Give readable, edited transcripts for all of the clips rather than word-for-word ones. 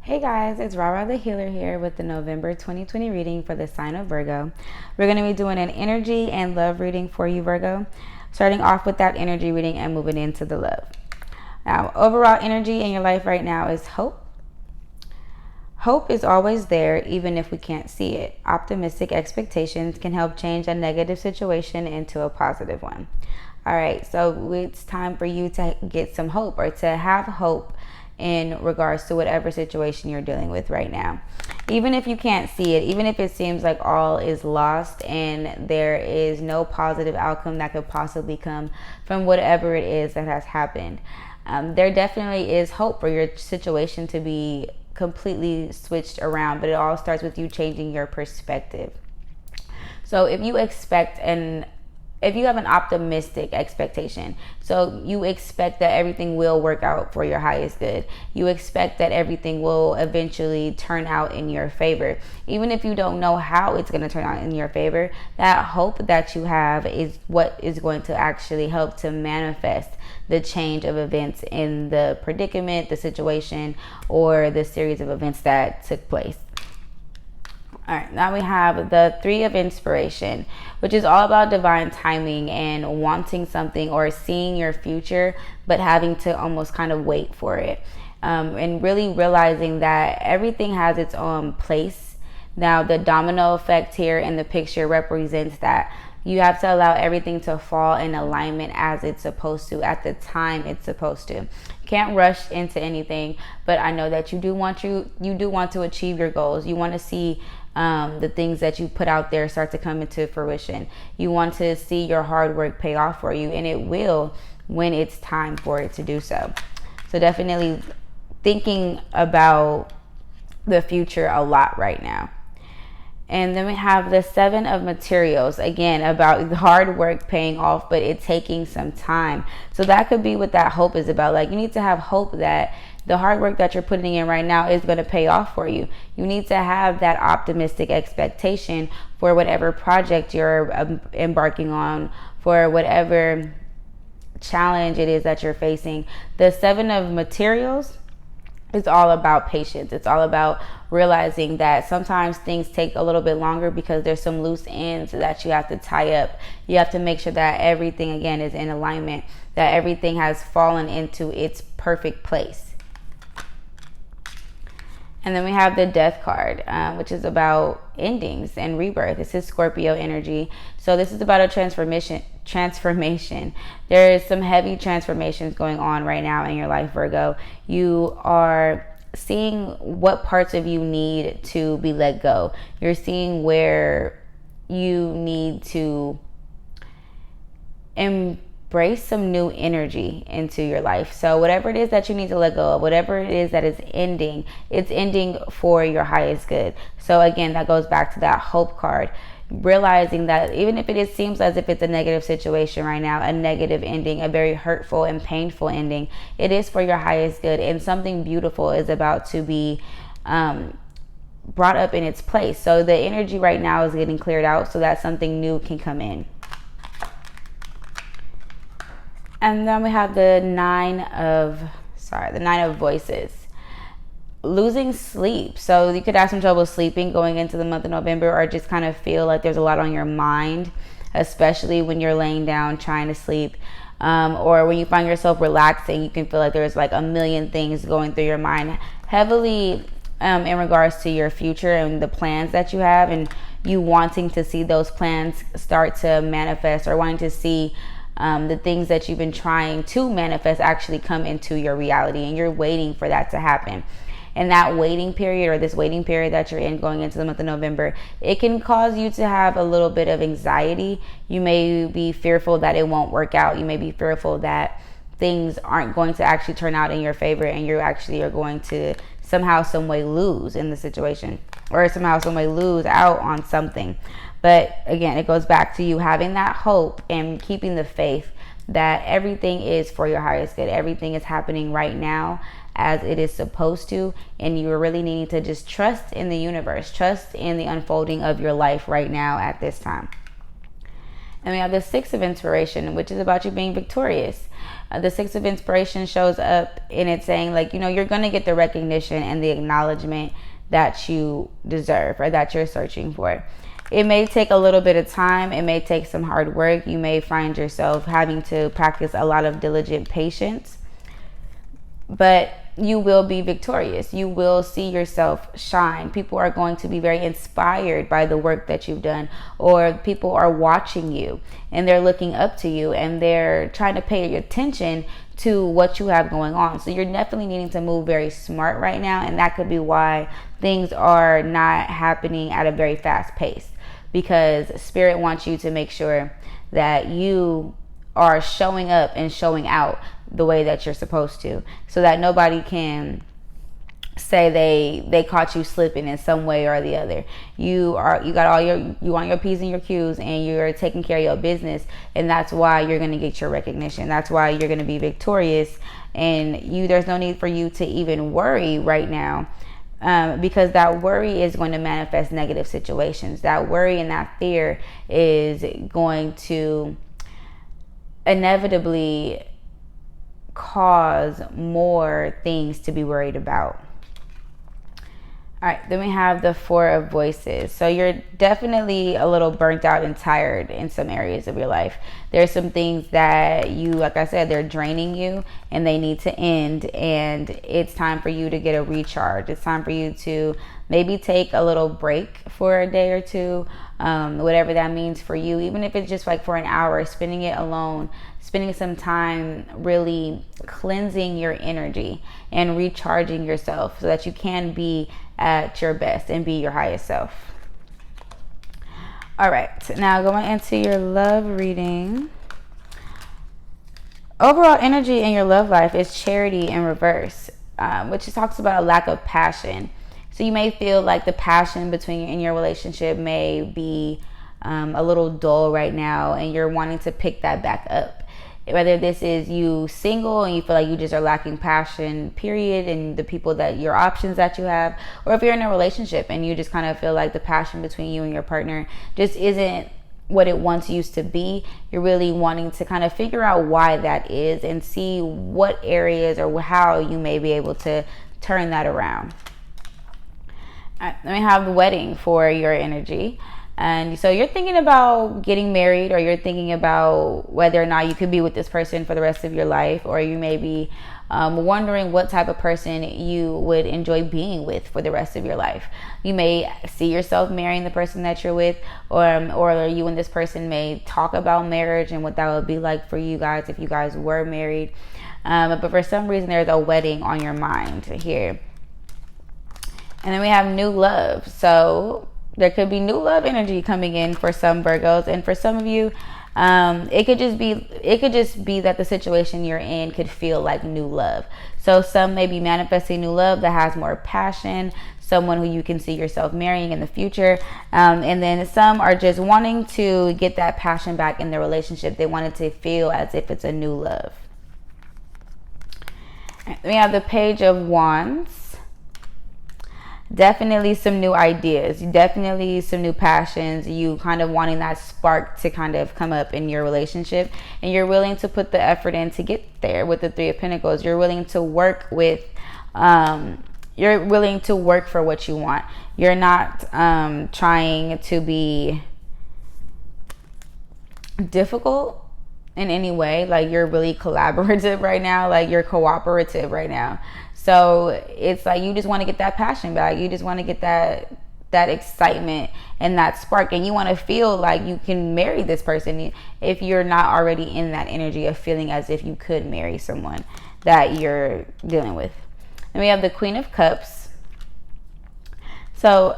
Hey guys, it's Rara the Healer here with the November 2020 reading for the sign of Virgo. We're going to be doing an energy and love reading for you, Virgo. Starting off with that energy reading and moving into the love. Now, overall energy in your life right now is hope. Hope is always there, even if we can't see it. Optimistic expectations can help change a negative situation into a positive one. All right, so it's time for you to get some hope or to have hope in regards to whatever situation you're dealing with right now. Even if you can't see it, even if it seems like all is lost and there is no positive outcome that could possibly come from whatever it is that has happened, there definitely is hope for your situation to be completely switched around, but it all starts with you changing your perspective. So if you have an optimistic expectation, so you expect that everything will work out for your highest good. You expect that everything will eventually turn out in your favor. Even if you don't know how it's going to turn out in your favor, that hope that you have is what is going to actually help to manifest the change of events in the predicament, the situation, or the series of events that took place. All right, now we have the Three of Inspiration, which is all about divine timing and wanting something or seeing your future, but having to almost kind of wait for it. And really realizing that everything has its own place. Now, the domino effect here in the picture represents that you have to allow everything to fall in alignment as it's supposed to, at the time it's supposed to. Can't rush into anything, but I know that you do want to achieve your goals. You want to see the things that you put out there start to come into fruition. You want to see your hard work pay off for you, and it will when it's time for it to do so. So definitely thinking about the future a lot right now. And then we have the Seven of Materials, again, about the hard work paying off, but it taking some time. So that could be what that hope is about. Like, you need to have hope that the hard work that you're putting in right now is going to pay off for you. You need to have that optimistic expectation for whatever project you're embarking on, for whatever challenge it is that you're facing. The Seven of Materials, it's all about patience. It's all about realizing that sometimes things take a little bit longer because there's some loose ends that you have to tie up. You have to make sure that everything, again, is in alignment, that everything has fallen into its perfect place. And then we have the Death card, which is about endings and rebirth. This is Scorpio energy. So this is about a transformation. There is some heavy transformations going on right now in your life, Virgo. You are seeing what parts of you need to be let go. You're seeing where you need to embrace some new energy into your life. So whatever it is that you need to let go of, whatever it is that is ending, it's ending for your highest good. So again, that goes back to that hope card. Realizing that even if it seems as if it's a negative situation right now, a negative ending, a very hurtful and painful ending, it is for your highest good, and something beautiful is about to be brought up in its place. So the energy right now is getting cleared out so that something new can come in. And then we have the Nine of Voices. Losing sleep. So you could have some trouble sleeping going into the month of November, or just kind of feel like there's a lot on your mind, especially when you're laying down trying to sleep. Or when you find yourself relaxing, you can feel like there's like a million things going through your mind, heavily in regards to your future and the plans that you have, and you wanting to see those plans start to manifest, or wanting to see the things that you've been trying to manifest actually come into your reality, and you're waiting for that to happen. And that waiting period, or this waiting period that you're in going into the month of November, it can cause you to have a little bit of anxiety. You may be fearful that it won't work out. You may be fearful that things aren't going to actually turn out in your favor, and you actually are going to somehow, some way lose in the situation, or somehow, some way lose out on something. But again, it goes back to you having that hope and keeping the faith that everything is for your highest good. Everything is happening right now as it is supposed to, and you are really needing to just trust in the universe, trust in the unfolding of your life right now at this time. And we have the Six of Inspiration, which is about you being victorious. The Six of Inspiration shows up and it's saying, like, you know, you're going to get the recognition and the acknowledgement that you deserve or that you're searching for. It may take a little bit of time. It may take some hard work. You may find yourself having to practice a lot of diligent patience, but you will be victorious. You will see yourself shine. People are going to be very inspired by the work that you've done, or people are watching you and they're looking up to you and they're trying to pay attention to what you have going on. So you're definitely needing to move very smart right now, and that could be why things are not happening at a very fast pace, because Spirit wants you to make sure that you are showing up and showing out the way that you're supposed to, so that nobody can say they caught you slipping in some way or the other. You want your P's and your Q's, and you're taking care of your business, and that's why you're going to get your recognition. That's why you're going to be victorious, and there's no need for you to even worry right now, because that worry is going to manifest negative situations. That worry and that fear is going to inevitably cause more things to be worried about. All right, then we have the Four of Voices. So you're definitely a little burnt out and tired in some areas of your life. There's some things that you, like I said, they're draining you and they need to end. And it's time for you to get a recharge. It's time for you to maybe take a little break for a day or two, whatever that means for you. Even if it's just like for an hour, spending it alone, spending some time really cleansing your energy and recharging yourself so that you can be at your best and be your highest self. All right, now going into your love reading. Overall energy in your love life is Charity in reverse, which talks about a lack of passion. So you may feel like the passion in your relationship may be a little dull right now, and you're wanting to pick that back up. Whether this is you single and you feel like you just are lacking passion, period, and the people that your options that you have, or if you're in a relationship and you just kind of feel like the passion between you and your partner just isn't what it once used to be. You're really wanting to kind of figure out why that is and see what areas or how you may be able to turn that around. All right, let me have the wedding for your energy. And so you're thinking about getting married, or you're thinking about whether or not you could be with this person for the rest of your life, or you may be wondering what type of person you would enjoy being with for the rest of your life. You may see yourself marrying the person that you're with, or you and this person may talk about marriage and what that would be like for you guys if you guys were married. But for some reason, there's a wedding on your mind here. And then we have new love. So there could be new love energy coming in for some Virgos, and for some of you, it could just be that the situation you're in could feel like new love. So some may be manifesting new love that has more passion, someone who you can see yourself marrying in the future, and then some are just wanting to get that passion back in their relationship. They want it to feel as if it's a new love. We have the Page of Wands. Definitely some new ideas, definitely some new passions, you kind of wanting that spark to kind of come up in your relationship, and you're willing to put the effort in to get there with the Three of Pentacles. You're willing to work with, you're willing to work for what you want. You're not trying to be difficult in any way. Like, you're really collaborative right now, like you're cooperative right now. So it's like you just want to get that passion back. You just want to get that excitement and that spark, and you want to feel like you can marry this person if you're not already in that energy of feeling as if you could marry someone that you're dealing with. And we have the Queen of Cups. So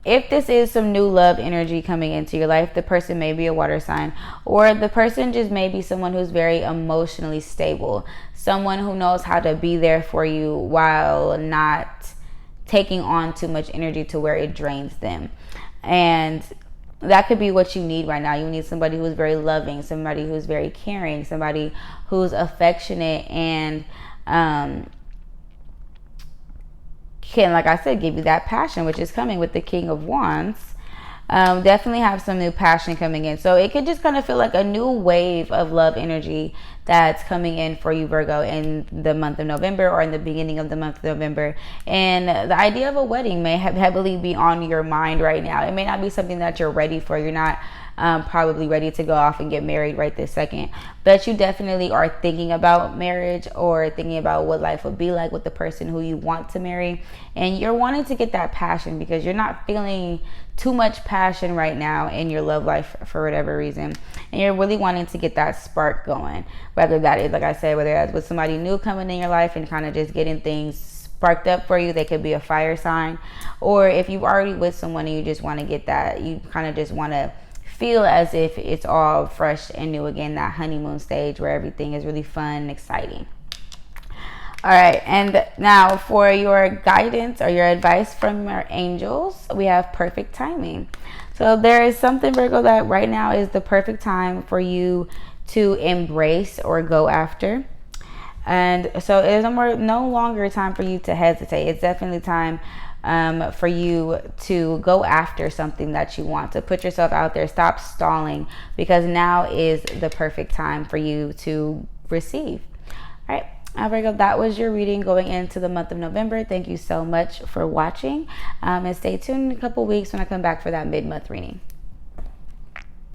if this is some new love energy coming into your life, the person may be a water sign, or the person just may be someone who's very emotionally stable, someone who knows how to be there for you while not taking on too much energy to where it drains them. And that could be what you need right now. You need somebody who's very loving, somebody who's very caring, somebody who's affectionate and can, like I said, give you that passion, which is coming with the King of Wands. Definitely have some new passion coming in. So it could just kind of feel like a new wave of love energy that's coming in for you, Virgo, in the month of November or in the beginning of the month of November. And the idea of a wedding may have heavily be on your mind right now. It may not be something that you're ready for. You're not probably ready to go off and get married right this second, but you definitely are thinking about marriage or thinking about what life would be like with the person who you want to marry, and you're wanting to get that passion because you're not feeling too much passion right now in your love life for whatever reason, and you're really wanting to get that spark going, whether that is, like I said, whether that's with somebody new coming in your life and kind of just getting things sparked up for you. They could be a fire sign, or if you've already with someone and you just want to get that, you kind of just want to feel as if it's all fresh and new again, that honeymoon stage where everything is really fun and exciting. All right, and now for your guidance or your advice from your angels, we have perfect timing. So there is something, Virgo, that right now is the perfect time for you to embrace or go after. And so it is no longer time for you to hesitate. It's definitely time for you to go after something that you want, to put yourself out there. Stop stalling, because now is the perfect time for you to receive. All right, Virgo, that was your reading going into the month of November. Thank you so much for watching, and stay tuned in a couple weeks when I come back for that mid-month reading.